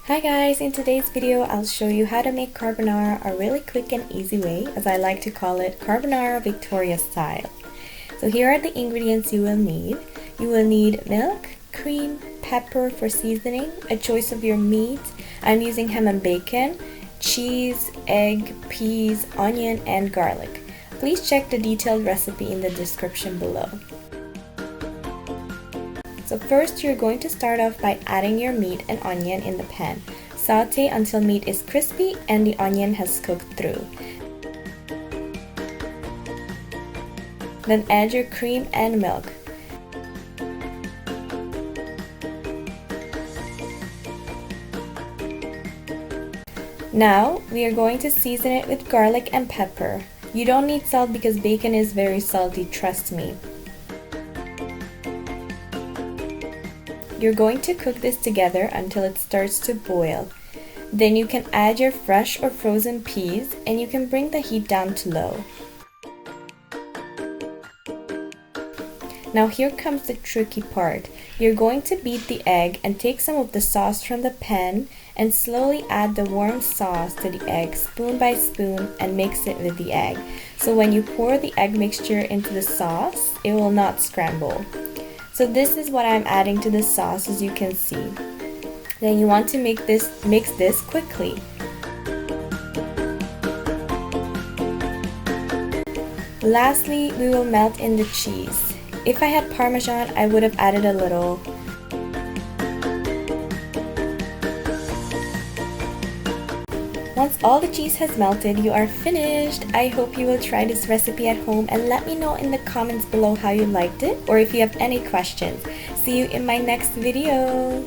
Hi guys, in today's video I'll show you how to make carbonara a really quick and easy way, as I like to call it carbonara Victoria style. So here are the ingredients you will need. You will need milk, cream, pepper for seasoning, a choice of your meat. I'm using ham and bacon, cheese, egg, peas, onion, and garlic. Please check the detailed recipe in the description below. So first, you're going to start off by adding your meat and onion in the pan. Saute until meat is crispy and the onion has cooked through. Then add your cream and milk. Now, we are going to season it with garlic and pepper. You don't need salt because bacon is very salty, trust me. You're going to cook this together until it starts to boil. Then you can add your fresh or frozen peas and you can bring the heat down to low. Now here comes the tricky part. You're going to beat the egg and take some of the sauce from the pan and slowly add the warm sauce to the egg spoon by spoon and mix it with the egg. So when you pour the egg mixture into the sauce, it will not scramble. So this is what I'm adding to the sauce, as you can see. Then you want to mix this quickly. Lastly, we will melt in the cheese. If I had parmesan, I would have added a little. Once all the cheese has melted, you are finished. I hope you will try this recipe at home and let me know in the comments below how you liked it or if you have any questions. See you in my next video.